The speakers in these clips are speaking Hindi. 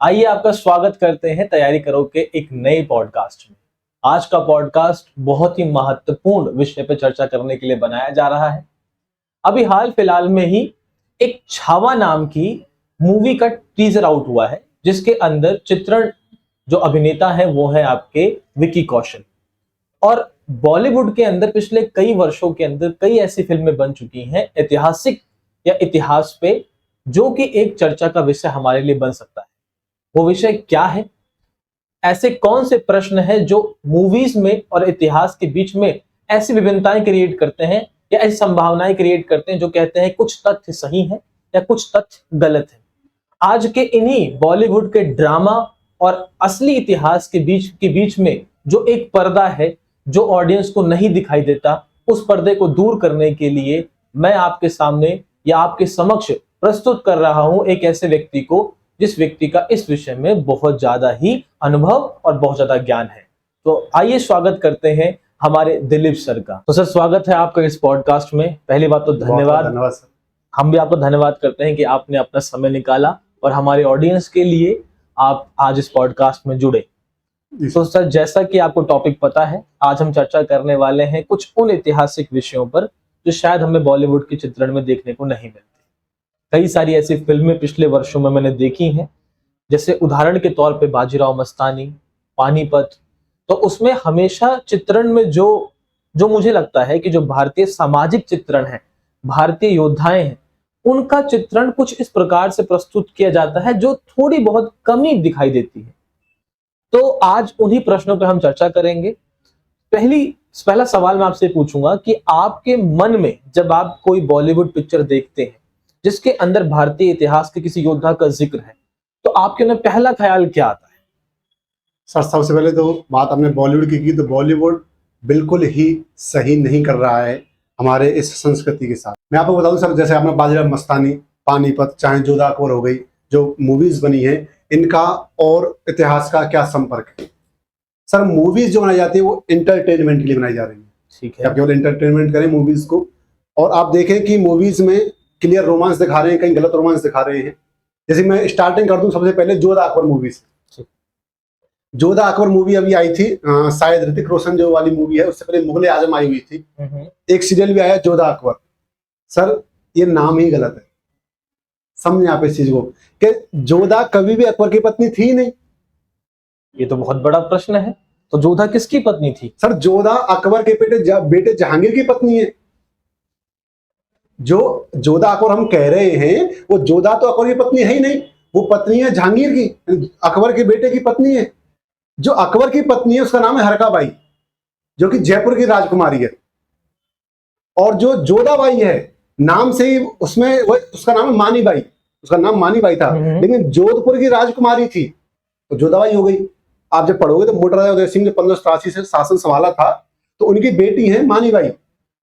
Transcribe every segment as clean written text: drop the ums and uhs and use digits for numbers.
आइए आपका स्वागत करते हैं तैयारी करो के एक नए पॉडकास्ट में। आज का पॉडकास्ट बहुत ही महत्वपूर्ण विषय पर चर्चा करने के लिए बनाया जा रहा है। अभी हाल फिलहाल में ही एक छावा नाम की मूवी का टीजर आउट हुआ है, जिसके अंदर चित्रण जो अभिनेता है वो है आपके विकी कौशल। और बॉलीवुड के अंदर पिछले कई वर्षों के अंदर कई ऐसी फिल्में बन चुकी हैं ऐतिहासिक या इतिहास पे, जो कि एक चर्चा का विषय हमारे लिए बन सकता है। वो विषय क्या है? ऐसे कौन से प्रश्न है जो मूवीज में और इतिहास के बीच में ऐसी विभिन्नताएं क्रिएट करते हैं या ऐसी संभावनाएं क्रिएट करते हैं जो कहते हैं कुछ तथ्य सही है या कुछ तथ्य गलत है। आज के इन्हीं बॉलीवुड के ड्रामा और असली इतिहास के बीच में जो एक पर्दा है जो ऑडियंस को नहीं दिखाई देता, उस पर्दे को दूर करने के लिए मैं आपके सामने या आपके समक्ष प्रस्तुत कर रहा हूं एक ऐसे व्यक्ति को जिस व्यक्ति का इस विषय में बहुत ज्यादा ही अनुभव और बहुत ज्यादा ज्ञान है। तो आइए स्वागत करते हैं हमारे दिलीप सर का। तो सर, स्वागत है आपका इस पॉडकास्ट में। पहली बात तो धन्यवाद सर। हम भी आपको धन्यवाद करते हैं कि आपने अपना समय निकाला और हमारे ऑडियंस के लिए आप आज इस पॉडकास्ट में जुड़े। तो सर, जैसा कि आपको टॉपिक पता है, आज हम चर्चा करने वाले हैं कुछ उन ऐतिहासिक विषयों पर जो शायद हमें बॉलीवुड के चित्रण में देखने को नहीं मिलती। कई सारी ऐसी फिल्में पिछले वर्षों में मैंने देखी हैं, जैसे उदाहरण के तौर पे बाजीराव मस्तानी, पानीपत। तो उसमें हमेशा चित्रण में जो मुझे लगता है कि जो भारतीय सामाजिक चित्रण है, भारतीय योद्धाएं हैं, उनका चित्रण कुछ इस प्रकार से प्रस्तुत किया जाता है जो थोड़ी बहुत कमी दिखाई देती है। तो आज उन्हीं प्रश्नों पर हम चर्चा करेंगे। पहला सवाल मैं आपसे पूछूंगा कि आपके मन में जब आप कोई बॉलीवुड पिक्चर देखते हैं जिसके अंदर भारतीय इतिहास के किसी योद्धा का जिक्र है, तो आपके में पहला ख्याल क्या आता है? सर, सबसे पहले तो बात आपने बॉलीवुड की तो बॉलीवुड बिल्कुल ही सही नहीं कर रहा है हमारे इस संस्कृति के साथ। मैं आपको बता दूं सर, जैसे आपने बाजीराव मस्तानी, पानीपत, चाहे जोधा अकबर हो गई, जो मूवीज बनी है, इनका और इतिहास का क्या संपर्क है? सर, मूवीज जो बनाई जाती है वो एंटरटेनमेंट के लिए बनाई जा रही है। ठीक है, आप केवल एंटरटेनमेंट करें मूवीज को, और आप देखें कि मूवीज में क्लियर रोमांस दिखा रहे हैं, कहीं गलत रोमांस दिखा रहे हैं। जैसे मैं स्टार्टिंग कर दूं सबसे पहले जोधा अकबर मूवी से। जोधा अकबर मूवी अभी आई थी, शायद ऋतिक रोशन जो वाली मूवी है, उससे पहले मुगले आजम आई हुई थी। एक सीरियल भी आया जोधा अकबर। सर, ये नाम ही गलत है। समझे आप इस चीज को कि जोधा कभी भी अकबर की पत्नी थी नहीं। ये तो बहुत बड़ा प्रश्न है। तो जोधा किसकी पत्नी थी? सर, जोधा अकबर के बेटे जहांगीर की पत्नी है। जो जोधा अकबर हम कह रहे हैं वो जोधा तो अकबर की पत्नी है ही नहीं, वो पत्नी है जहांगीर की, अकबर के बेटे की पत्नी है। जो अकबर की पत्नी है उसका नाम है हरकाबाई, जो कि जयपुर की राजकुमारी है। और जो जोधाबाई है, नाम से ही उसमें उसका नाम है मानीबाई, उसका नाम मानीबाई था, लेकिन जोधपुर की राजकुमारी थी तो जोधाबाई हो गई। आप जब पढ़ोगे तो मोटराजा उदय सिंह ने 1587 से शासन संभाला था, तो उनकी बेटी है मानीबाई,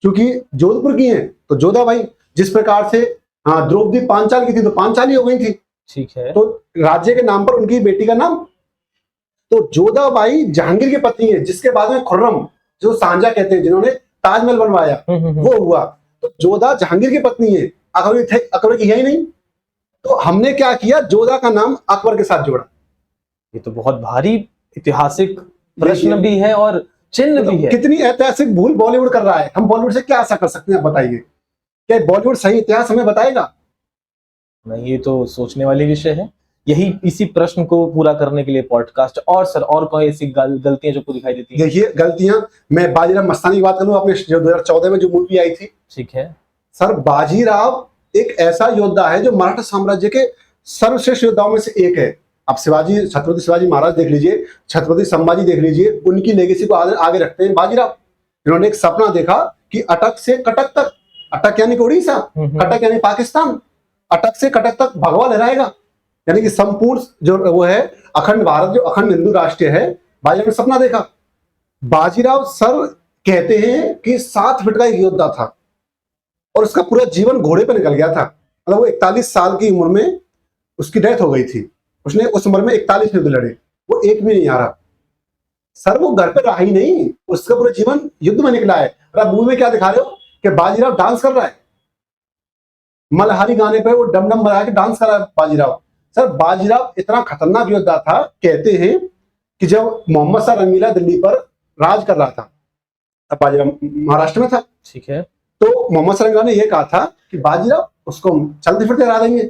क्योंकि जोधपुर की हैं तो जोधाबाई। जिस प्रकार से द्रौपदी पांचाल की थी तो पांचाली हो गई थी। ठीक है, तो राज्य के नाम पर उनकी बेटी का नाम। तो जोधाबाई जहांगीर की पत्नी है, जिसके बाद में खुर्रम, जो सांझा कहते हैं, जिन्होंने ताजमहल बनवाया, वो हुआ। तो जोधा जहांगीर की पत्नी है, अकबर की है ही नहीं। तो हमने क्या किया, जोधा का नाम अकबर के साथ जोड़ा। ये तो बहुत भारी ऐतिहासिक प्रश्न भी है और चिन्ह भी है। कितनी ऐतिहासिक भूल बॉलीवुड कर रहा है। हम बॉलीवुड से क्या आशा कर सकते हैं, बताइए? क्या बॉलीवुड सही इतिहास हमें बताएगा? नहीं, ये तो सोचने वाली विषय है। इसी प्रश्न को पूरा करने के लिए पॉडकास्ट। और सर, और कोई ऐसी गलतियां जो दिखाई देती हैं? देखिए, गलतियां, मैं बाजीराव मस्तानी की बात करूं, आपने जो 2014 में जो मूवी आई थी। ठीक है सर, बाजीराव एक ऐसा योद्धा है जो मराठा साम्राज्य के सर्वश्रेष्ठ योद्धाओं में से एक है। आप छत्रपति शिवाजी महाराज देख लीजिए, छत्रपति संभाजी देख लीजिए, उनकी लेगेसी को आगे रखते हैं बाजीराव। इन्होंने एक सपना देखा कि अटक से कटक तक, अटक यानी कि उड़ीसा, कटक यानी पाकिस्तान, अटक से कटक तक भगवा लहराएगा, यानी कि संपूर्ण जो वो है अखंड भारत, जो अखंड हिंदू राष्ट्र है। बाजीराव ने सपना देखा। बाजीराव सर कहते हैं कि 7 फीट का एक योद्धा था और उसका पूरा जीवन घोड़े पर निकल गया था। मतलब वो 41 साल की उम्र में उसकी डेथ हो गई थी। उसने उस उम्र में 41 युद्ध लड़े, वो एक भी नहीं हारा। सर, वो घर पे रहा ही नहीं, उसका पूरा जीवन युद्ध में निकला है। और आप मूवी में क्या दिखा रहे हो कि बाजीराव डांस कर रहा है, मलहारी गाने पे वो डम डम बजा के डांस कर रहा है बाजीराव। सर बाजीराव इतना खतरनाक योद्धा था, कहते हैं कि जब मोहम्मद शाह रंगीला दिल्ली पर राज कर रहा था, तब बाजीराव महाराष्ट्र में था। ठीक है। तो मोहम्मद शाह रंगीला ने यह कहा था कि बाजीराव उसको चलते फिरते हरा देंगे।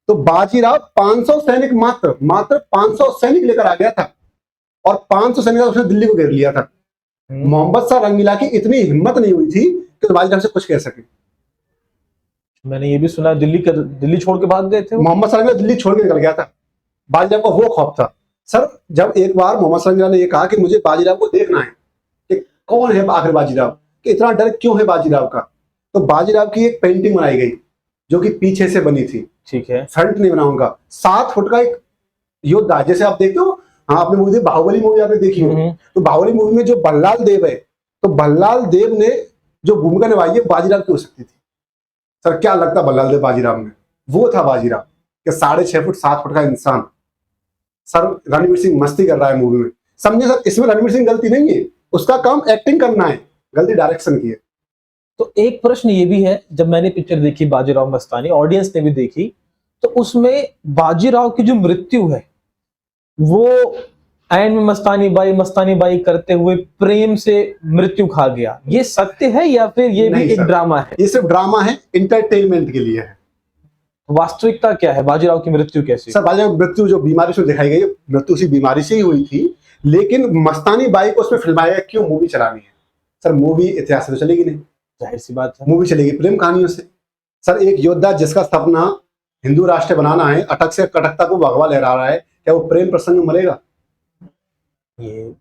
तो बाजीराव 500 सैनिक मात्र 500 सैनिक लेकर आ गया था और 500 सैनिक उसने दिल्ली को घेर लिया था। मोहम्मद शाह रंगीला की इतनी हिम्मत नहीं हुई थी कि बाजीराव से कुछ कह सके। मैंने ये भी सुना दिल्ली छोड़ के भाग गए थे। मोहम्मद शाह रंगीला दिल्ली छोड़ के निकल गया था, बाजीराव को वो खौफ था। सर जब एक बार मोहम्मद शाह रंगीला ने यह कहा कि मुझे बाजीराव को देखना है कि कौन है आखिर बाजीराव, कि इतना डर क्यों है बाजीराव का, तो बाजीराव की एक पेंटिंग बनाई गई जो कि पीछे से बनी थी। ठीक है। फ्रंट नहीं बनाऊंगा। 7 फुट का एक योद्धा, जैसे आप देखते हो, हाँ आपने मूवी बाहुबली मूवी आपने देखी हो, तो बाहुबली मूवी में जो भल्लाल देव है, तो भल्लाल देव ने जो भूमिका निभाई है बाजीराव की हो सकती थी। सर क्या लगता भल्लाल देव बाजीराव में? वो था बाजीराव कि 6.5 फुट 7 फुट का इंसान। सर रणवीर सिंह मस्ती कर रहा है मूवी में, समझे सर, इसमें रणवीर सिंह गलती नहीं है, उसका काम एक्टिंग करना है, गलती डायरेक्शन की है। तो एक प्रश्न ये भी है, जब मैंने पिक्चर देखी बाजीराव मस्तानी, ऑडियंस ने भी देखी, तो उसमें बाजीराव की जो मृत्यु है वो एंड में मस्तानी बाई करते हुए प्रेम से मृत्यु खा गया, ये सत्य है या फिर ये भी एक ड्रामा है? ये सिर्फ ड्रामा है, इंटरटेनमेंट के लिए है। वास्तविकता क्या है? बाजीराव की मृत्यु कैसी? सर बाजीराव की मृत्यु जो बीमारी से दिखाई गई, मृत्यु उसी बीमारी से ही हुई थी, लेकिन मस्तानी बाई को उसमें फिल्माया क्यों? मूवी चलानी है। सर मूवी इतिहास से तो चलेगी नहीं, जाहिर सी बात है, मूवी चलेगी प्रेम कहानियों से। सर एक योद्धा जिसका सपना हिंदू राष्ट्र बनाना है, अटक से कटकता को भगवा लहरा रहा है, क्या वो प्रेम प्रसंग में मरेगा? ये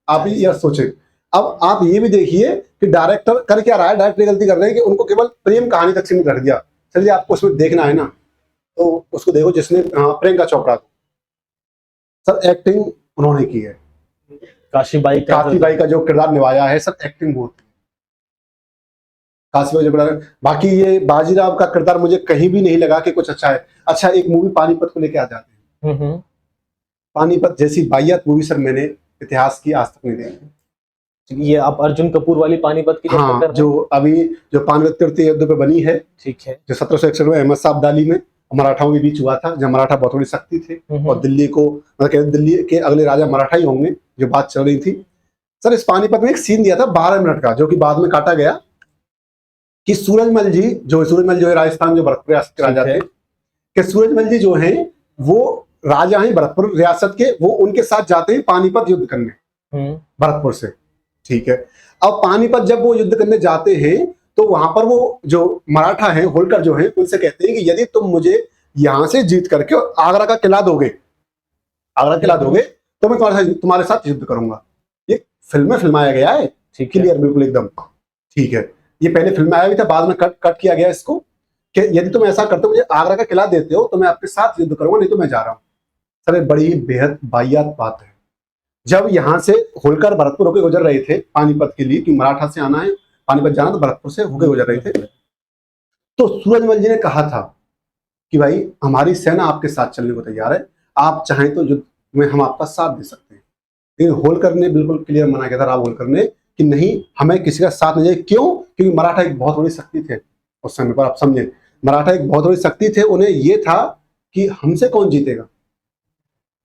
आप ये सोचें। अब आप ये भी देखिए कि डायरेक्टर कर क्या रहा है, डायरेक्टर गलती कर रहे हैं कि उनको केवल प्रेम कहानी तक सीमित रख दिया। चलिए आपको उसमें देखना है ना, तो उसको देखो जिसने प्रियंका चोपड़ा को, सर एक्टिंग उन्होंने की है। काशीबाई का जो किरदार निभाया है सर, एक्टिंग बहुत काशीबाई जो किरदार, बाकी ये बाजीराव का किरदार मुझे कहीं भी नहीं लगा कि कुछ अच्छा है। अच्छा एक मूवी पानीपत को लेके आ जाते हैं। पानीपत जैसी वाहियात मूवी सर मैंने इतिहास की आज तक नहीं देखी। ये आप अर्जुन कपूर वाली पानीपत की? हाँ, जो अभी जो पानीपत तृतीय युद्ध पे बनी है, ठीक है, जो 1761 में अहमद शाह अब्दाली में मराठाओं के बीच हुआ था, जब मराठा बहुत बड़ी शक्ति थे और दिल्ली को मतलब दिल्ली के अगले राजा मराठा ही होंगे, जो बात चल रही थी। सर इस पानीपत में एक सीन दिया था 12 मिनट का, जो कि बाद में काटा गया, कि सूरजमल जी जो है राजस्थान जो भरतपुर रियासत के राजा थे, कि सूरजमल जी जो हैं वो राजा हैं भरतपुर रियासत के, वो उनके साथ जाते हैं पानीपत युद्ध करने भरतपुर से। ठीक है, अब पानीपत जब वो युद्ध करने जाते हैं तो वहां पर वो जो मराठा हैं होलकर जो हैं उनसे कहते हैं कि यदि तुम मुझे यहां से जीत करके आगरा का किला दोगे तो मैं तुम्हारे साथ युद्ध करूंगा। ये फिल्म में फिल्माया गया है, क्लियर बिल्कुल एकदम ठीक है। ये पहले फिल्म में आया भी था, बाद में कट किया गया इसको, कि यदि तुम ऐसा करते हो मुझे आगरा का किला देते हो तो मैं आपके साथ युद्ध करूंगा, नहीं तो मैं जा रहा हूँ। सर ये बड़ी बेहद वाहियात बात है। जब यहाँ से होलकर भरतपुर होकर गुजर रहे थे पानीपत के लिए, कि मराठा से आना है पानीपत जाना, तो भरतपुर से होकर गुजर रहे थे, तो सूरजमल जी ने कहा था कि भाई हमारी सेना आपके साथ चलने को तैयार है, आप चाहें तो युद्ध में हम आपका साथ दे सकते हैं। लेकिन होलकर ने बिल्कुल क्लियर मना किया था, राव होलकर ने, कि नहीं हमें किसी का साथ नहीं चाहिए। क्यों? क्योंकि मराठा एक बहुत बड़ी शक्ति थे उस समय पर, आप समझे, मराठा एक बहुत बड़ी शक्ति थे। उन्हें यह था कि हमसे कौन जीतेगा,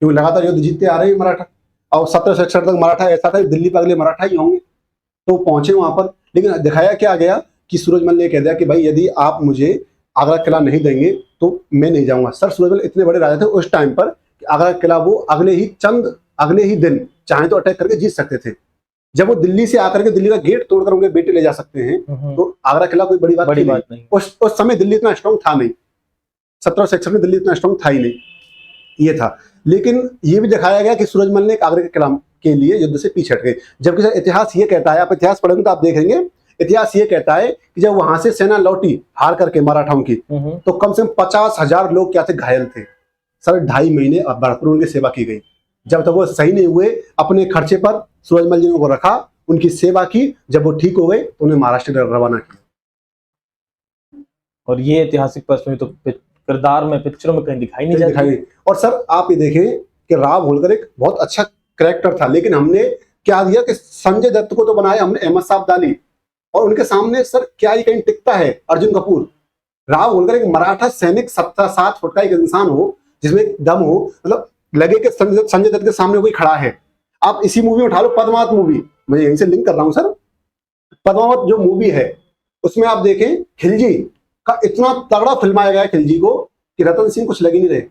क्योंकि लगातार युद्ध जीतते आ रहे हैं मराठा, और 1761 तक मराठा ऐसा था दिल्ली पर अगले मराठा ही होंगे। तो पहुंचे वहां पर, लेकिन दिखाया क्या गया कि सूरजमल ने कह दिया कि भाई यदि आप मुझे आगरा किला नहीं देंगे तो मैं नहीं जाऊंगा। सर सूरजमल इतने बड़े राजा थे उस टाइम पर कि आगरा किला वो अगले ही दिन चाहे तो अटैक करके जीत सकते थे। जब वो दिल्ली से आकर के दिल्ली का गेट तोड़कर उनके बेटे ले जा सकते हैं, तो आगरा किला कोई बड़ी बात नहीं। उस समय दिल्ली इतना स्ट्रॉन्ग था नहीं, 1761 में दिल्ली इतना स्ट्रॉन्ग था ही नहीं, ये था। लेकिन ये भी दिखाया गया कि सूरजमल ने आगरा के किला के लिए युद्ध से पीछे हट गए। जबकि सर इतिहास ये कहता है, आप इतिहास पढ़ेंगे तो आप देखेंगे, इतिहास ये कहता है कि जब वहां से सेना लौटी हार करके मराठाओं की, तो कम से कम 50,000 लोग क्या थे, घायल थे। सर 2.5 महीने भरतपुर उनकी सेवा की गई। जब तक वो सही नहीं हुए, अपने खर्चे पर सूरजमल जी को रखा, उनकी सेवा की, जब वो ठीक हो गए तो उन्हें महाराष्ट्र रवाना किया। और ये ऐतिहासिक पृष्ठभूमि तो किरदार में, पिक्चरों में कहीं दिखाई नहीं जाती। और सर आप ये देखें कि राव होलकर एक बहुत अच्छा कैरेक्टर था, लेकिन हमने क्या दिया कि संजय दत्त को तो बनाया हमने अहमद शाह अब्दाली, और उनके सामने सर क्या ये कहीं टिकता है अर्जुन कपूर। राव होलकर एक मराठा सैनिक 7 फुट का एक इंसान हो, जिसमें एक दम हो, मतलब लगे कि संजय दत्त के सामने कोई खड़ा है। आप इसी मूवी में उठा लो, पद्मावत मूवी, मैं यहीं से लिंक कर रहा हूँ सर। पद्मावत जो मूवी है उसमें आप देखें खिलजी का इतना तगड़ा फिल्माया गया है खिलजी को कि रतन सिंह कुछ लग ही नहीं रहे।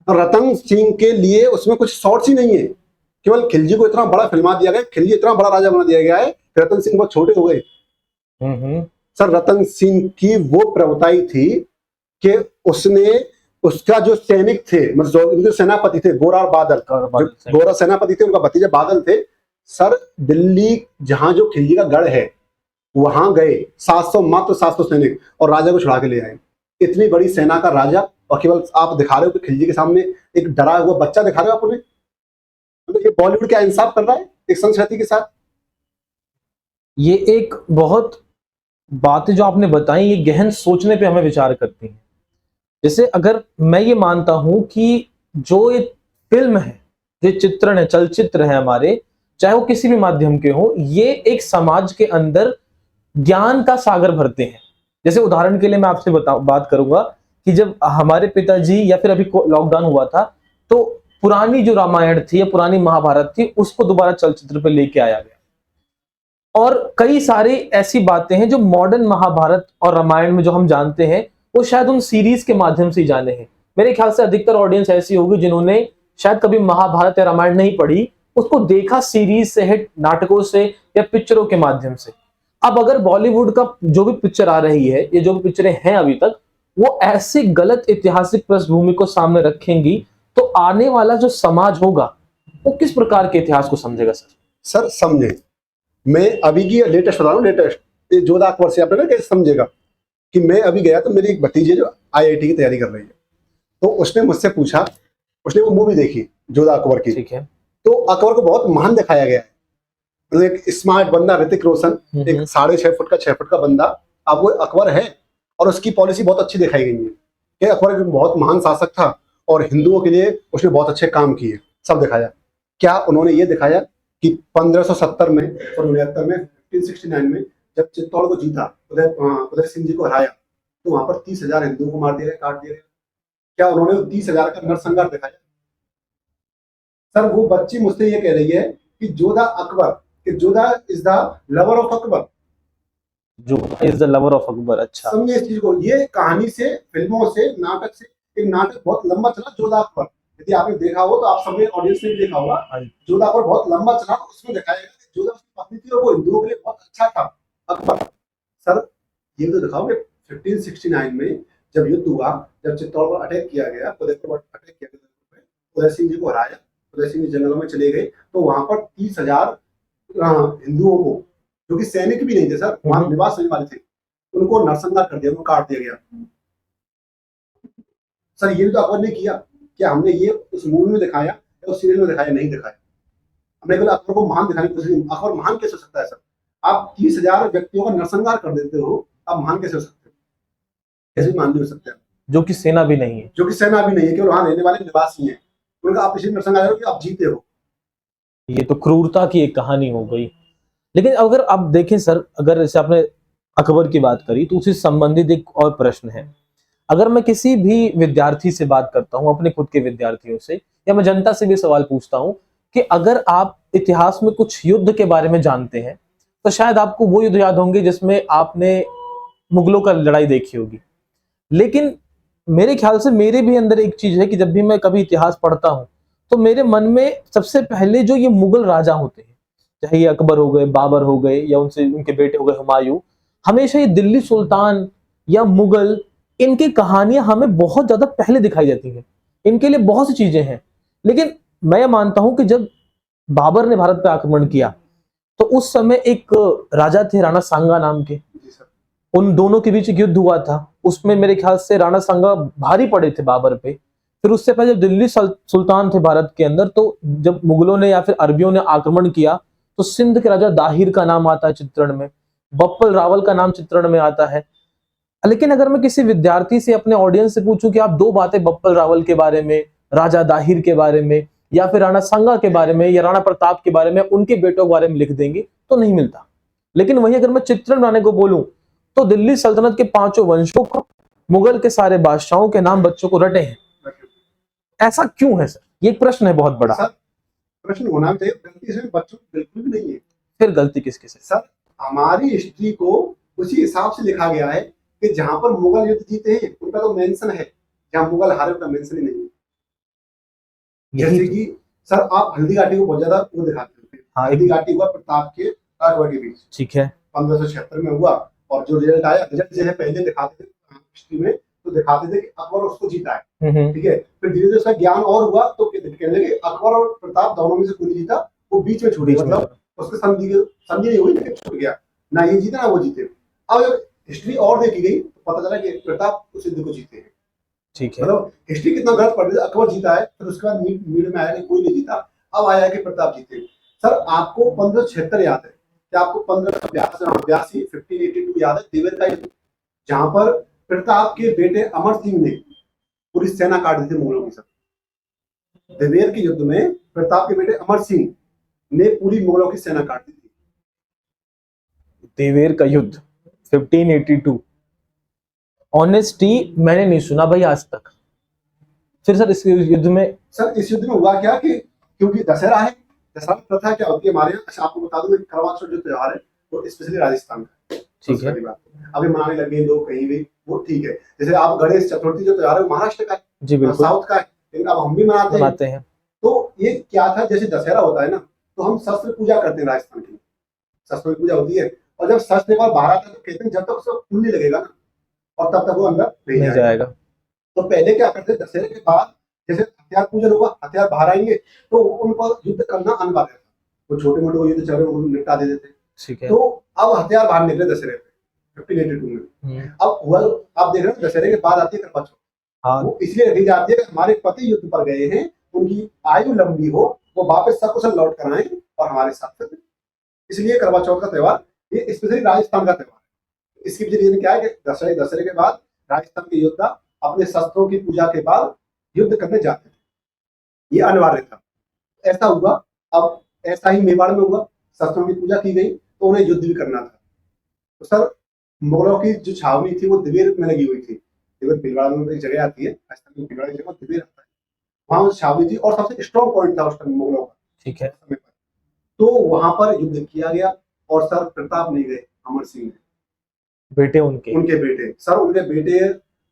और रतन सिंह के लिए उसमें कुछ शॉर्ट्स ही नहीं है, केवल खिलजी को इतना बड़ा फिल्मा दिया गया, खिलजी इतना बड़ा राजा बना दिया गया है, रतन सिंह बहुत छोटे हो गए। सर रतन सिंह की वो प्रभुताई थी कि उसने, उसका जो सैनिक थे, मतलब उनके सेनापति थे गोरा और बादल, गोरा सेनापति थे, उनका भतीजा बादल थे। सर दिल्ली जहां जो खिलजी का गढ़ है वहां गए, 700 मात्र 700 सैनिक, और राजा को छुड़ा के ले आए। इतनी बड़ी सेना का राजा, और केवल आप दिखा रहे हो कि खिलजी के सामने एक डरा हुआ बच्चा दिखा रहे हो आप उन्हें। मतलब ये बॉलीवुड क्या इंसाफ कर रहा है एक संस्कृति के साथ। ये एक बहुत बातें जो आपने बताई, ये गहन सोचने पे हमें विचार करती हैं। जैसे अगर मैं ये मानता हूं कि जो ये फिल्म है, जो चित्रण है, चलचित्र है हमारे, चाहे वो किसी भी माध्यम के हो, ये एक समाज के अंदर ज्ञान का सागर भरते हैं। जैसे उदाहरण के लिए मैं आपसे बात करूंगा कि जब हमारे पिताजी या फिर अभी लॉकडाउन हुआ था, तो पुरानी जो रामायण थी या पुरानी महाभारत थी उसको दोबारा चलचित्र पे लेके आया गया। और कई सारी ऐसी बातें हैं जो मॉडर्न महाभारत और रामायण में जो हम जानते हैं वो शायद उन सीरीज के माध्यम से ही जाने हैं। मेरे ख्याल से अधिकतर ऑडियंस ऐसी होगी जिन्होंने शायद कभी महाभारत या रामायण नहीं पढ़ी, उसको देखा सीरीज से, हिट नाटकों से या पिक्चरों के माध्यम से। अब अगर बॉलीवुड का जो भी पिक्चर आ रही है, ये जो भी पिक्चरें हैं अभी तक, वो ऐसे गलत ऐतिहासिक पृष्ठभूमि को सामने रखेंगी तो आने वाला जो समाज होगा वो किस प्रकार के इतिहास को समझेगा सर? सर समझे, मैं अभी की लेटेस्ट बता रहा हूँ, लेटेस्ट जोधा अकबर से आपने ना कैसे समझेगा कि मैं अभी गया तो मेरी एक भतीजी जो आईआईटी की तैयारी कर रही है, तो उसने मुझसे पूछा, उसने वो मूवी देखी जोधा अकबर की। ठीक है। तो अकबर को बहुत महान दिखाया गया है, मतलब एक स्मार्ट बंदा ऋतिक रोशन, एक 6.5 फुट का 6 फुट का बंदा, अब वो अकबर है, और उसकी पॉलिसी बहुत अच्छी दिखाई गई है कि अकबर एक बहुत महान शासक था और हिंदुओं के लिए उसने बहुत अच्छे काम किए, सब दिखाया। क्या उन्होंने ये दिखाया कि 1570 में और 1569 में जब चित्तौड़ को जीता, उदय सिंह जी को हराया, तो वहां पर 30,000 हिंदुओं को मार दिया गया, काट दिया गया। क्या उन्होंने 30,000 का नरसंहार दिखाया? सर वो बच्ची मुझसे ये कह रही है कि जोधा अकबर, कि Jodha is the lover of Akbar, Jodha is the lover of Akbar. अच्छा, समझिए इस चीज को। ये कहानी से, फिल्मों से, नाटक से, एक नाटक बहुत लंबा चला जोधा अकबर, यदि आपने देखा हो तो आप सबने ऑडियंस ने भी देखा होगा। जोधा अकबर बहुत लंबा चला, तो उसमें दिखाया गया कि जोधा उसकी पत्नी थी और वो हिंदुओं के लिए बहुत अच्छा था अकबर। सर ये तो दिखाओ कि 1569 में जब युद्ध हुआ, जब चित्तौड़ पर अटैक किया गया, उदयपुर पर अटैक किया गया, उदय सिंह जी को हराया, उदय सिंह जी जंगलों में चले गए, तो वहां पर 30,000 हिंदुओं को, जो कि सैनिक भी नहीं थे सर, वहां निवास करने वाले थे, उनको नरसंहार कर दिया, उनको काट दिया गया। सर ये भी तो अकबर ने किया। क्या हमने ये उस मूवी में दिखाया या उस सीरियल में दिखाया? नहीं दिखाया। हमने केवल अकबर को महान दिखाने की कोशिश की। अकबर महान कैसे हो सकता है सर? आप 30,000 व्यक्तियों का नरसंहार कर देते हो, आप महान कैसे हो सकते हो? कैसे महान नहीं हो सकते? जो कि सेना भी नहीं है, जो कि सेना भी नहीं है, केवल वहां रहने वाले निवासी हैं, उनका आप इसी नरसंहार हो कि आप जीते हो। ये तो क्रूरता की एक कहानी हो गई। लेकिन अगर आप देखें सर, अगर जैसे आपने अकबर की बात करी तो उससे संबंधित एक और प्रश्न है। अगर मैं किसी भी विद्यार्थी से बात करता हूं, अपने खुद के विद्यार्थियों से, या मैं जनता से भी सवाल पूछता हूं कि अगर आप इतिहास में कुछ युद्ध के बारे में जानते हैं तो शायद आपको वो युद्ध याद होंगे जिसमें आपने मुगलों का लड़ाई देखी होगी। लेकिन मेरे ख्याल से मेरे भी अंदर एक चीज है कि जब भी मैं कभी इतिहास पढ़ता हूं तो मेरे मन में सबसे पहले जो ये मुगल राजा होते हैं, चाहे ये अकबर हो गए, बाबर हो गए, या उनसे उनके बेटे हो गए हुमायूं, हमेशा ये दिल्ली सुल्तान या मुगल, इनकी कहानियां हमें बहुत ज्यादा पहले दिखाई जाती हैं। इनके लिए बहुत सी चीजें हैं। लेकिन मैं मानता हूं कि जब बाबर ने भारत पर आक्रमण किया तो उस समय एक राजा थे राणा सांगा नाम के, उन दोनों के बीच एक युद्ध हुआ था। उसमें मेरे ख्याल से राणा सांगा भारी पड़े थे बाबर पे। फिर उससे पहले जब दिल्ली सुल्तान थे भारत के अंदर, तो जब मुगलों ने या फिर अरबियों ने आक्रमण किया तो सिंध के राजा दाहिर का नाम आता है चित्रण में, बप्पल रावल का नाम चित्रण में आता है। लेकिन अगर मैं किसी विद्यार्थी से, अपने ऑडियंस से पूछूं कि आप दो बातें बप्पल रावल के बारे में, राजा दाहिर के बारे में, या फिर राणा सांगा के बारे में, या राणा प्रताप के बारे में, उनके बेटों के बारे में लिख देंगे तो नहीं मिलता। लेकिन वहीं अगर मैं चित्रण बनाने को बोलूं तो दिल्ली सल्तनत के 5 वंशों को, मुगल के सारे बादशाहों के नाम बच्चों को रटे हैं। ऐसा क्यों है सर? ये एक प्रश्न है बहुत बड़ा। सर प्रश्न होना भी चाहिए, गलती इसमें बच्चों की बिल्कुल भी नहीं है। फिर गलती किसकी है? सर हमारी हिस्ट्री को उसी हिसाब से लिखा गया है कि जहां पर मुगल युद्ध जीते हैं उनका तो मेंशन है, जहां मुगल हारे उनका मेंशन ही नहीं है। जैसे कि सर आप हल्दी घाटी को बहुत ज्यादा वो दिखाते हैं। हाँ, हल्दी घाटी हुआ प्रताप के अकबर के बीच, ठीक है, 1576 में हुआ। और जो रिजल्ट आया, रिजल्ट जो है पहले दिखाते थे हिस्ट्री में, तो दिखाते थे कि अकबर उसको जीता है, ठीक है। फिर धीरे धीरे उसका ज्ञान और हुआ तो कहने लगे अकबर और प्रताप दोनों में से कोई नहीं जीता, वो बीच में छूट गया, मतलब उसके संधि नहीं हुई लेकिन छूट गया, ना ये जीता ना वो जीते। अब जब हिस्ट्री और देखी गई तो पता चला कि प्रताप उस युद्ध को जीते हैं, ठीक है। मतलब हिस्ट्री कितना गलत पढ़ रही है। अकबर जीता है, फिर उसके बाद मीडिया में आया कि कोई नहीं जीता, अब आया कि प्रताप जीते। सर आपको 1576 याद है कि आपको 1582 1582 याद है, देवर का युद्ध, जहां पर प्रताप के बेटे अमर सिंह ने पूरी सेना काट दी थी मुगलों की। सब देवेर के युद्ध में प्रताप के बेटे अमर सिंह ने पूरी मुगलों की सेना काट दी थी। देवेर का युद्ध 1582, ऑनेस्टी मैंने नहीं सुना भाई आज तक। फिर सर इस युद्ध में, सर इस युद्ध में हुआ क्या कि क्योंकि दशहरा है, दशहरा की प्रथा क्या होती है हमारे यहाँ, आपको बता दूं करवा चौथ जो त्योहार है वो स्पेशली राजस्थान का, ठीक है, अभी मनाने लग गए लोग कहीं भी, वो ठीक है। जैसे आप गणेश चतुर्थी जो त्योहार है वो महाराष्ट्र का है, जी बिल्कुल, साउथ का है, लेकिन अब हम भी मनाते हैं। तो ये क्या था, जैसे दशहरा होता है ना, तो हम शस्त्र पूजा करते हैं राजस्थान की, शस्त्र की पूजा होती है। और जब शस्त्र एक बार बाहर आता है तो कहते हैं जब तक उसका खून नहीं लगेगा ना, और तब तक वो अंदर नहीं जाएगा। तो पहले क्या करते, दशहरे के बाद जैसे हथियार पूजन होगा, हथियार बाहर आएंगे तो उनको युद्ध करना अनिवार्य था। वो छोटे मोटे वो युद्ध चल रहे उनको निपटा देते थे, ठीक है। तो अब हथियार बाहर निकले दशहरे पे 1582 में। अब हुआ, आप देख रहे हो दशहरे के बाद आती है करवा चौथ, हाँ, वो इसलिए रखी जाती है कि हमारे पति युद्ध पर गए हैं, उनकी आयु लंबी हो, वो वापस सकुशल लौट कर आए और हमारे साथ में, इसलिए करवा चौथ का त्योहार ये स्पेशली राजस्थान का त्योहार है। इसकी रीजन क्या है कि दशहरे के बाद राजस्थान के योद्धा अपने शस्त्रों की पूजा के बाद युद्ध करने जाते थे, ये अनिवार्य था। ऐसा हुआ, अब ऐसा ही मेवाड़ में हुआ, शस्त्रों की पूजा की गई तो उन्हें युद्ध भी करना था। तो सर मुगलों की जो छावनी थी वो दिवेर में लगी हुई थी, दिवेर भीलवाड़ा में एक जगह आती है, राजस्थान में भीलवाड़ा की जगह दिवेर आता है, वहां छावनी थी और सबसे स्ट्रॉन्ग पॉइंट था उस टाइम मुगलों का, ठीक है। तो वहां पर युद्ध किया गया और सर प्रताप नहीं गए, अमर सिंह ने, बेटे उनके बेटे, सर उनके बेटे,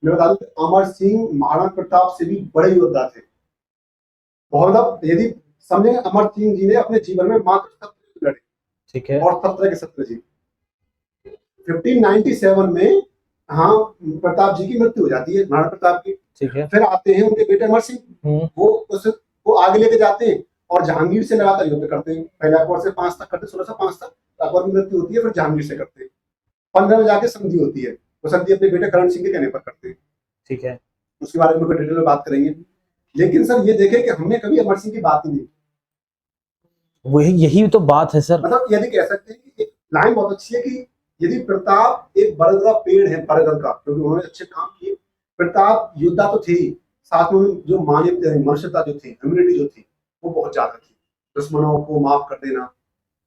मैं बता दूं अमर सिंह महाराणा प्रताप से भी बड़े योद्धा थे बहुत। यदि समझे, अमर सिंह जी ने अपने जीवन में मात्र 17 लड़े, ठीक है, और 17 के 17 जीते। 1597 में हाँ प्रताप जी की मृत्यु हो जाती है, महाराणा प्रताप की, ठीक है। फिर आते हैं उनके बेटे अमर सिंह, वो आगे लेके जाते हैं और जहांगीर से लगातार युद्ध करते हैं। पहले अकबर से 5 तक करते, 1605 तक अकबर की मृत्यु होती है, फिर जहांगीर से करते हैं। 15 में जाके संधि होती है, वो संधि अपने बेटे करण सिंह के कहने पर करते हैं, ठीक है। उसके बारे में डिटेल में बात करेंगे। लेकिन सर ये देखें कि हमने कभी अमर सिंह की बात ही नहीं, वही यही तो बात है सर। मतलब यदि कह सकते हैं कि एक लाइन बहुत अच्छी है कि यदि प्रताप एक बरगद का पेड़ है, बरगद का, क्योंकि उन्होंने अच्छे काम किए। प्रताप योद्धा तो थी, साथ में जो मानवता मनुष्यता जो थी, ह्यूमैनिटी जो थी, वो बहुत ज्यादा थी। दुश्मनों को माफ कर देना,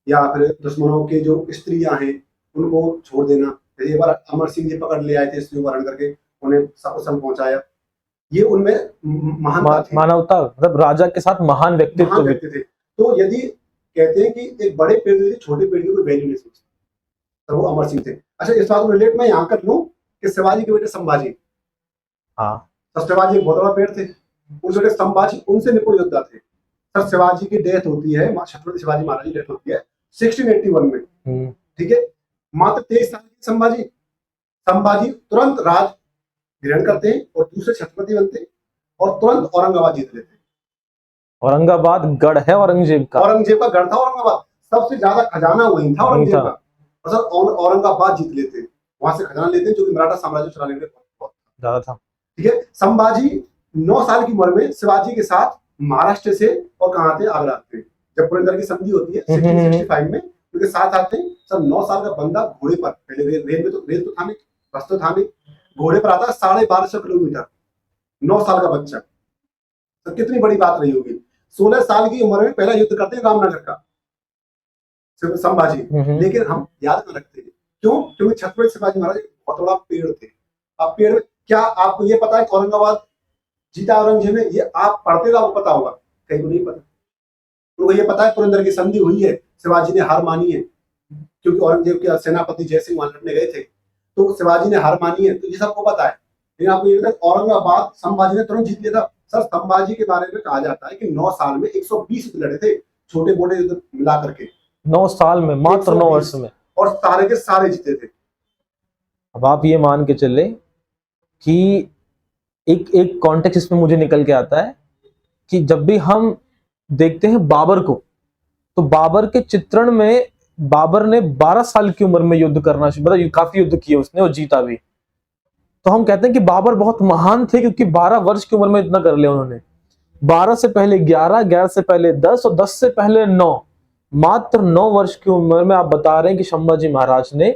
या फिर दुश्मनों के जो स्त्रियां हैं उनको छोड़ देना। एक बार अमर सिंह जी पकड़ ले आए थे स्त्रियों को हरण करके, उन्हें सकुशल पहुंचाया, ये उनमें मानवता, मतलब राजा के साथ महान व्यक्तित्व थे। तो यदि कहते हैं कि एक बड़े पेड़ के छोटे पेड़ की कोई वैल्यू नहीं सोचता, तो वो अमर सिंह थे। अच्छा इस बात को रिलेट मैं यहाँ कर लूं कि शिवाजी के बेटे संभाजी, हाँ, तो शिवाजी एक बहुत बड़ा पेड़ थे, उनके बेटे संभाजी उनसे निपुण योद्धा थे। सर शिवाजी की डेथ होती है, छत्रपति शिवाजी महाराज की डेथ होती है 1681 में, ठीक है। मात्र 23 साल के संभाजी तुरंत राज ग्रहण करते हैं और दूसरे छत्रपति बनते हैं और तुरंत औरंगाबाद जीत लेते हैं। औरंगाबाद गढ़ है औरंगजेब का गढ़ था औरंगाबाद, सबसे ज्यादा खजाना वहीं था औरंगजेब का। और सर औरंगाबाद जीत लेते हैं, वहां से खजाना लेते हैं, जो कि मराठा साम्राज्य चलाने के लिए बहुत ज्यादा था, ठीक है। संभाजी 9 साल की उम्र में शिवाजी के साथ महाराष्ट्र से और कहाँ आते हैं, आगरा आते हैं। जब पुरंदर की संधि होती है 1665 में, उनके साथ आते हैं। सर 9 साल का बंदा घोड़े पर, पहले रेल तो था नहीं, बस तो था नहीं, घोड़े पर आता है 1250 किलोमीटर, 9 साल का बच्चा। तो कितनी बड़ी बात रही होगी। 16 साल की उम्र में पहला युद्ध करते हैं रामनगर का संभाजी, लेकिन हम याद न रखते हैं, क्यों? क्योंकि छत्रपति शिवाजी महाराज बहुत बड़ा पेड़ थे। अब पेड़ क्या आपको ये पता है औरंगाबाद जीता औरंगजेब ने, ये आप पढ़ते तो आपको पता होगा, कहीं को नहीं पता। उनको ये पता है पुरंदर की संधि हुई है, शिवाजी ने हार मानी है, क्योंकि औरंगजेब के सेनापति जयसिंह वहां लड़ने गए थे, तो शिवाजी ने हार मानी है, तो ये सबको पता है। लेकिन आपको ये पता औरंगाबाद संभाजी ने तुरंत जीत लिया था। सर संभाजी के बारे में कहा जाता है कि 9 साल में 120 युद्ध लड़े थे, छोटे मोटे युद्ध मिला करके। 9 साल में, मात्र 9 वर्ष में, और सारे के सारे जीते थे। अब आप ये मान के चले कि एक एक कॉन्टेक्स्ट इसमें मुझे निकल के आता है कि जब भी हम देखते हैं बाबर को, तो बाबर के चित्रण में बाबर ने 12 साल की उम्र में युद्ध करना शुरू, मतलब काफी युद्ध किए उसने और जीता भी। तो हम कहते हैं कि बाबर बहुत महान थे क्योंकि 12 वर्ष की उम्र में इतना कर लिया उन्होंने। 12 से पहले 11, 11 से पहले 10 और 10 से पहले 9, मात्र 9 वर्ष की उम्र में आप बता रहे हैं कि संभाजी महाराज ने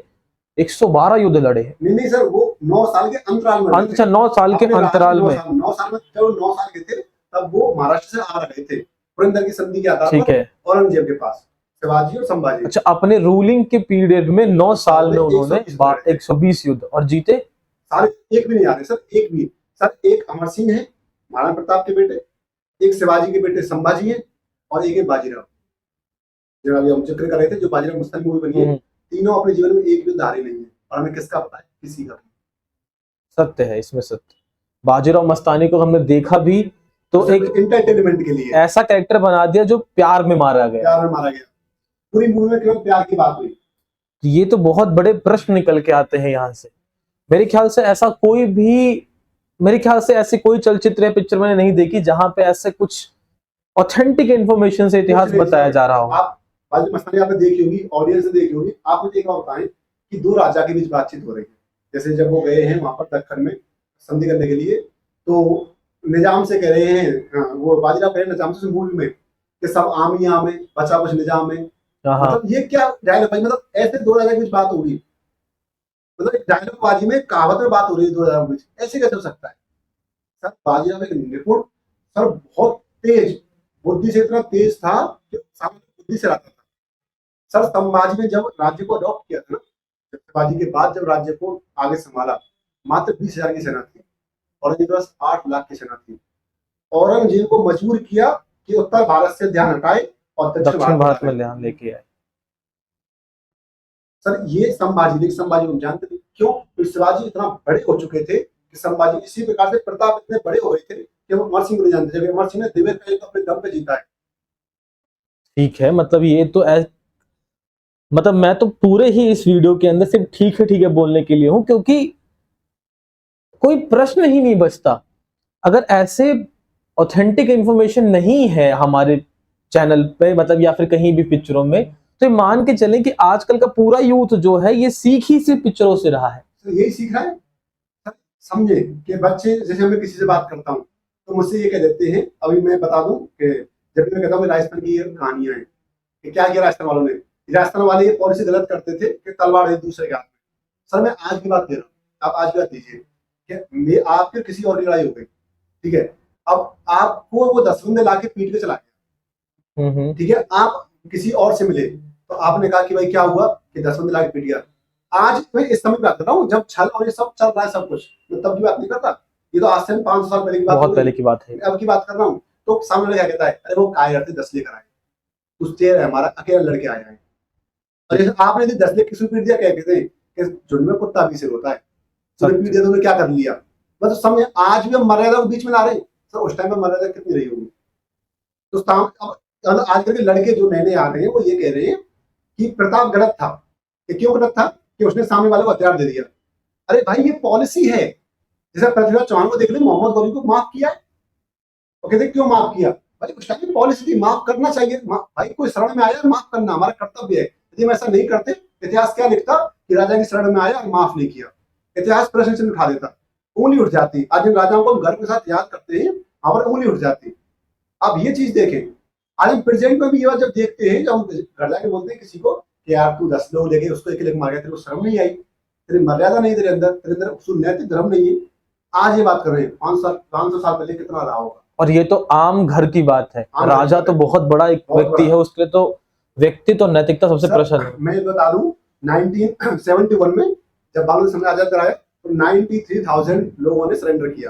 112 युद्ध लड़े हैं। नहीं सर, वो 9 साल के अंतराल में, अच्छा 9 साल के अंतराल में, 9 साल में, जब 9 साल के थे तब वो महाराष्ट्र से आ रहे थे पुरंदर की संधि के आधार पर औरंगजेब के पास, शिवाजी और संभाजी। अच्छा, अपने रूलिंग के पीरियड में 9 साल में उन्होंने 120 युद्ध और जीते सारे। एक भी नहीं आ रहे सर, एक भी सर। एक अमर सिंह है महाराणा प्रताप के बेटे, एक शिवाजी के बेटे संभाजी है, और एक है बाजीराव, जो अभी हम जिक्र कर रहे थे, जो बाजीराव मस्तानी मूवी बनी है। तीनों अपने जीवन में एक भी हारे नहीं है, और हमें किसका पता है? किसी का। सत्य है इसमें, सत्य। बाजीराव मस्तानी को हमने देखा भी तो एक एंटरटेनमेंट के लिए ऐसा कैरेक्टर बना दिया जो प्यार में मारा गया, प्यार में मारा गया। पूरी मूवी में केवल प्यार की बात हुई। ये तो बहुत बड़े प्रश्न निकल के आते हैं यहाँ से। मेरे ख्याल से ऐसा कोई भी, मेरे ख्याल से ऐसी कोई चलचित्र या पिक्चर मैंने नहीं देखी जहां पे ऐसे कुछ ऑथेंटिक इंफॉर्मेशन से इतिहास बताया जा रहा हो। आप बाजीराव मस्तानी आपने देखी होगी, ऑडियंस ने देखी होगी। आप मुझे एक बार बताएं कि दो राजा के बीच बातचीत हो रही है, जैसे जब वो गए हैं वहां पर दक्कन में संधि करने के लिए, तो निजाम से कह रहे हैं, वो बाजीराव कह रहे हैं निजाम से मूवी में कि सब आम ही आम है, बचा कुछ निजाम है। मतलब ये क्या डायलॉग भाई, मतलब ऐसे दो राजा के बीच बात हो रही, मतलब एक डायलॉग बाजी में, कहावत में बात हो रही है दो राजाओं के बीच, ऐसे कैसे हो सकता है? सर बाजीराव एक निपुण, सर बहुत तेज बुद्धि से, इतना तेज था कि सामने बुद्धि से रहता था। सर संभाजी ने जब राज्य को अडॉप्ट किया था ना, शिवाजी के बाद जब राज्य को आगे संभाला, मात्र 20,000 की सेना थी, औरंगजेब के पास 8 लाख की सेना थी। औरंगजेब को मजबूर किया कि उत्तर भारत से ध्यान हटाए और दक्षिण भारत में ध्यान लेके आए। सर ये संभाजी को जानते थे क्यों? क्योंकि शिवाजी इतना बड़े हो चुके थे कि संभाजी इसी प्रकार से, प्रताप इतने बड़े हो गए थे कि वो अमर सिंह को नहीं जानते थे। अमर सिंह ने दिव्य का अपने दम पे जीता है। ठीक है, मतलब ये तो मतलब मैं तो पूरे ही इस वीडियो के अंदर सिर्फ ठीक है बोलने के लिए हूं, क्योंकि कोई प्रश्न ही नहीं बचता। अगर ऐसे ऑथेंटिक इंफॉर्मेशन नहीं है हमारे चैनल पे, मतलब या फिर कहीं भी पिक्चरों में, तो मान के चलें कि आजकल का पूरा यूथ जो है ये सीख ही सिर्फ पिक्चरों से रहा है। तो यही सीख रहा है। समझे कि बच्चे, जैसे मैं किसी से बात करता हूँ तो मुझसे ये कह देते हैं, अभी मैं बता दूं कि जब मैं कहता हूँ राजस्थान की ये कहानियां हैं कि क्या किया राजस्थान वालों ने, राजस्थान वाले ये पॉलिसी गलत करते थे कि तलवार एक दूसरे के हाथ में। सर मैं आज की बात दे रहा हूँ, आप आज की बात दीजिए कि आपके किसी और की लड़ाई हो गई, ठीक है, अब आपको वो 10 बंदे ला के पीट के चला गया, ठीक है, आप किसी और से मिले तो आपने कहा कि भाई क्या हुआ कि 10 बंदे ला के पीट गया। आज मैं इस समय बात कर रहा हूँ जब छल और ये सब चल रहा है सब कुछ, मैं तब की बात नहीं करता, ये तो आज से 500 साल पहले की बात, बहुत पहले की बात है, अब की बात कर रहा हूँ। तो सामने क्या कहता है, अरे वो काय करते 10 लेकर आए, उस चेयर है हमारा, अकेला लड़के आए हैं। जैसे आपने 10 लेकर किसी पीट दिया, क्या कहते हैं कि झुंड में कुत्ता भी सिर होता है, तो पीट दिया तो क्या कर लिया। मतलब समझे, आज भी हम मर्यादा को बीच में ला रहे हैं। सर उस टाइम में मर्यादा कितनी रही होगी? तो आजकल के लड़के जो नए नए आ रहे हैं वो ये कह रहे हैं कि प्रताप गलत था। कि क्यों गलत था? कि उसने सामने वाले को हथियार दे दिया। अरे भाई ये पॉलिसी है। जैसे पृथ्वीराज चौहान को देख ले, मोहम्मद गौरी को माफ किया, तो कहते क्यों माफ किया? भाई उस टाइम की पॉलिसी थी, माफ करना चाहिए। भाई कोई शरण में आया, माफ करना हमारा कर्तव्य है। यदि हम ऐसा नहीं करते, इतिहास क्या लिखता कि राजा की शरण में आया और माफ नहीं किया, इतिहास प्रश्न चिन्ह उठा देता, उंगली उठ जाती। आज जिन राजाओं को हम गर्व के साथ याद करते हैं, हमारी उंगली उठ जाती। आप ये चीज देखें, आज हम प्रेजेंट में भी ये बात जब देखते हैं, जब हम घर जाके बोलते हैं किसी को कि यार तू 10 लोग लेके उसको एक मार गया, तेरे को शर्म नहीं आई, तेरी मर्यादा नहीं, तेरे अंदर नैतिक धर्म नहीं है। आज ये बात कर रहे हैं, 500 साल पहले कितना रहा होगा। और ये तो आम घर की बात है। राजा तो बहुत बड़ा एक व्यक्ति है, उसके लिए तो व्यक्ति तो नैतिकता सबसे प्रश्न है। मैं बता दूं 1971 में जब बांग्लादेश हमने आजाद कराया तो 93,000 लोगों ने सरेंडर किया।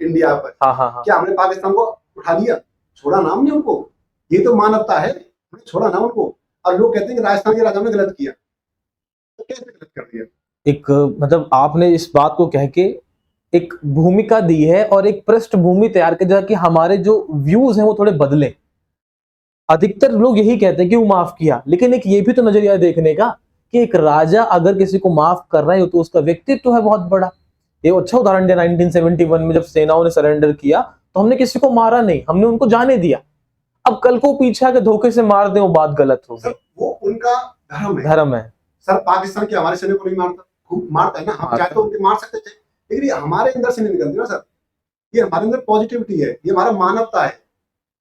इंडिया पर, हाँ हाँ हाँ। क्या हमने पाकिस्तान को उठा लिया, छोड़ा नाम नहीं उनको? ये तो मानवता है, हमने छोड़ा ना उनको। और लोग कहते हैं कि राजस्थान के राजा ने गलत किया, तो कैसे गलत कर दिया? एक मतलब आपने इस बात को कह के एक भूमिका दी है और एक पृष्ठभूमि तैयार की जाए कि हमारे जो व्यूज हैं वो थोड़े बदले। अधिकतर लोग यही कहते हैं कि वो माफ किया, लेकिन एक ये भी तो नजरिया देखने का कि एक राजा अगर किसी को माफ कर रहा है तो उसका व्यक्तित्व है बहुत बड़ा। ये अच्छा उदाहरण दिया 1971 में जब सेनाओं ने सरेंडर किया तो हमने किसी को मारा नहीं, हमने उनको जाने दिया। अब कल को पीछे आके धोखे से मार दे वो बात गलत होगी। सर वो उनका धर्म है। धर्म है। सर पाकिस्तान के हमारे सैनिक को नहीं मारता, खूब मारता है ना, हम चाहे तो उनके मार सकते थे, लेकिन ये हमारे अंदर से नहीं निकलती ना सर। ये हमारे अंदर पॉजिटिविटी है, ये हमारा मानवता है,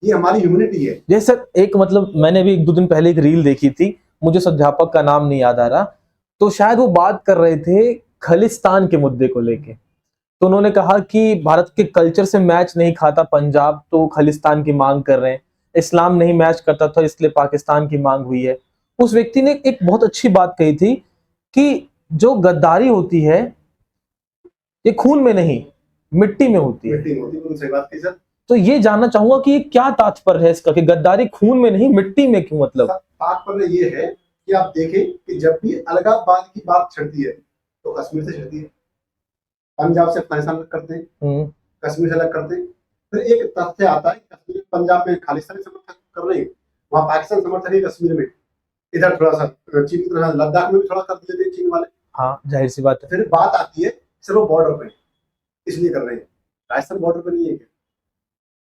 ये हमारी ह्यूमैनिटी है। जैसे एक मतलब मैंने भी 1-2 दिन पहले एक रील देखी थी, मुझे उस अध्यापक का नाम नहीं याद आ रहा, तो शायद वो बात कर रहे थे खालिस्तान के मुद्दे को लेके। तो उन्होंने कहा कि भारत के कल्चर से मैच नहीं खाता पंजाब, तो खालिस्तान की मांग कर रहे हैं। इस्लाम नहीं मैच करता था इसलिए पाकिस्तान की मांग हुई है। उस व्यक्ति ने एक बहुत अच्छी बात कही थी कि जो गद्दारी होती है ये खून में नहीं मिट्टी में होती है। मिट्टी में होती है, बिल्कुल सही बात की सर। तो ये जानना चाहूंगा कि ये क्या तात्पर्य है इसका कि गद्दारी खून में नहीं मिट्टी में क्यों? मतलब तात्पर्य ये है कि आप देखें कि जब भी अलगाववाद की बात छिड़ती है तो कश्मीर से छिड़ती है, पंजाब से अफगानिस्तान करते हैं, कश्मीर से अलग करते हैं। फिर एक तथ्य आता है कश्मीर पंजाब में खालिस्तानी समर्थक कर रहे हैं, वहां पाकिस्तान समर्थक है कश्मीर में, इधर थोड़ा सा चीन की तरह लद्दाख में भी थोड़ा कर देते हैं चीन वाले। हाँ जाहिर सी बात है। फिर बात आती है सर वो बॉर्डर पे इसलिए कर रहे हैं, राजस्थान बॉर्डर पे नहीं है क्या?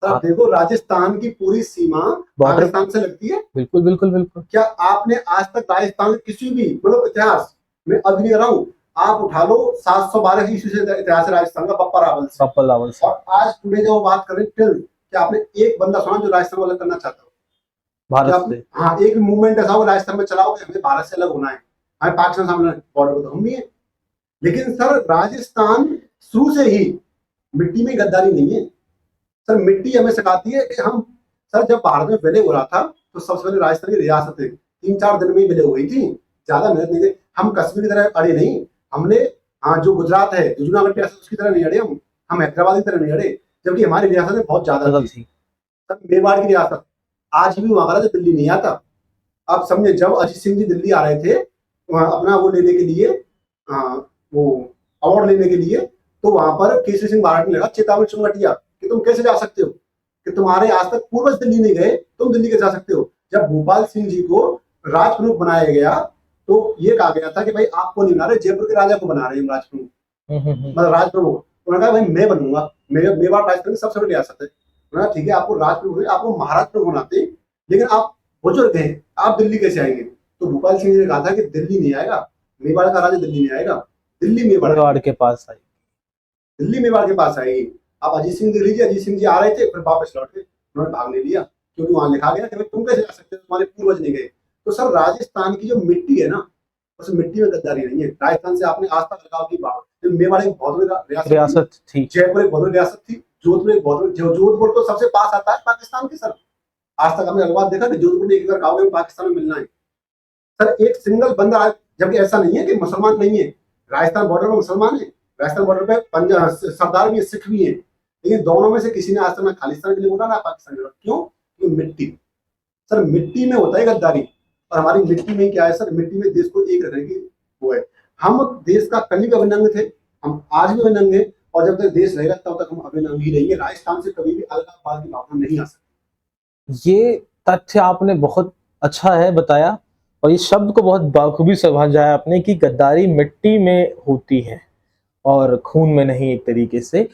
तो आप देखो राजस्थान की पूरी सीमा पाकिस्तान से लगती है। बिल्कुल बिल्कुल बिल्कुल। क्या आपने आज तक राजस्थान के किसी भी मतलब इतिहास में अब नहीं रहा हूं, आप उठा लो 712 ईस्वी से इतिहास है राजस्थान का बप्पा रावल से, और आज टुडे जो बात कर रहे हैं टिल, क्या आपने एक बंदा सुना जो राजस्थान वाला करना चाहता हो भारत से? हाँ एक मूवमेंट ऐसा हो राजस्थान में चलाओ कि हमें भारत से अलग होना है, हमें पाकिस्तान सामने बॉर्डर पर, तो हम भी है। लेकिन सर राजस्थान शुरू से ही मिट्टी में गद्दारी नहीं है सर, मिट्टी हमें सिखाती है कि हम सर जब भारत में विलय हो रहा था तो सबसे पहले राजस्थान की रियासतें 3-4 दिन में ही विलय हो गई थी, ज्यादा मेहनत नहीं थी। हम कश्मीर की तरह अड़े नहीं, हमने हाँ जो गुजरात है जो जूनागढ़ की रियासत उसकी तरह नहीं अड़े, हम हैदराबाद की तरह नहीं अड़े, जबकि हमारी रियासतें बहुत ज्यादा थी। सर मेवाड़ की रियासत आज भी वहां का दिल्ली नहीं आता। आप समझे जब अजीत सिंह जी दिल्ली आ रहे थे अपना वो लेने के लिए, वो अवार्ड लेने के लिए, तो वहां पर केसरी सिंह बारट ने लगा चेतावनी चुनौतियां कि तुम कैसे जा सकते हो, कि तुम्हारे आज तक पूर्वज दिल्ली नहीं गए, तुम दिल्ली कैसे जा सकते हो। जब भोपाल सिंह जी को राजप्रमुख बनाया गया तो ये कहा गया था कि भाई आपको नहीं बना रहे, जयपुर के राजा को बना रहे हैं राजप्रमुख, मतलब राजप्रमुख। उन्होंने कहा भाई मैं बनूंगा, मेवाड़ राजस्थान की सबसे बड़ी रियासत है। उन्होंने ठीक है आपको राजप्रमुख आपको महाराज प्रमुख बनाते, लेकिन आप बुजुर्ग हैं, आप दिल्ली कैसे आएंगे? तो भोपाल सिंह जी ने कहा था कि दिल्ली नहीं आएगा, मेवाड़ का राजा दिल्ली नहीं आएगा, दिल्ली मेवाड़ के पास आएगी, दिल्ली मेवाड़ के पास आएगी। आप अजीत सिंह देख लीजिए, अजीत सिंह जी आ रहे थे फिर वापस लौट गए, उन्होंने भाग नहीं लिया क्योंकि वहां लिखा गया कि भाई तुम कैसे जा सकते हो, तुम्हारे पूर्वज नहीं गए। तो सर राजस्थान की जो मिट्टी है ना, उस मिट्टी में गद्दारी नहीं है। राजस्थान से आपने आज तक लगाव की बात, मेवाड़ एक बहुत बड़ी रियासत थी, जयपुर एक बहुत बड़ी रियासत थी, जोधपुर एक बहुत बड़ी, जोधपुर तो सबसे पास आता है पाकिस्तान के। सर आज तक हमने अलगाव देखा कि जोधपुर ने एक बार कहा पाकिस्तान में मिलना है। सर एक सिंगल बंदा, जबकि ऐसा नहीं है कि मुसलमान नहीं है, राजस्थान बॉर्डर पर मुसलमान है, राजस्थान बॉर्डर पे पंजाब सरदार भी है, सिख भी है, लेकिन दोनों में से किसी ने आज तक ना खालिस्तान के लिए बोला ना पाकिस्तान के लिए। क्यों? क्योंकि मिट्टी, सर मिट्टी में होता है गद्दारी, और हमारी मिट्टी में क्या है सर, मिट्टी में देश को एक रखने की वो है। हम देश का कभी भी अभिनंग थे, हम आज भी अभिनंग है, और जब तक देश रहेगा तब तक हम अभिनंग ही रहेंगे। राजस्थान से कभी भी अलगाववाद की भावना नहीं आ सकती। ये तथ्य आपने बहुत अच्छा है बताया, और ये शब्द को बहुत बाखूबी समझाया आपने कि गद्दारी मिट्टी में होती है और खून में नहीं, एक तरीके से।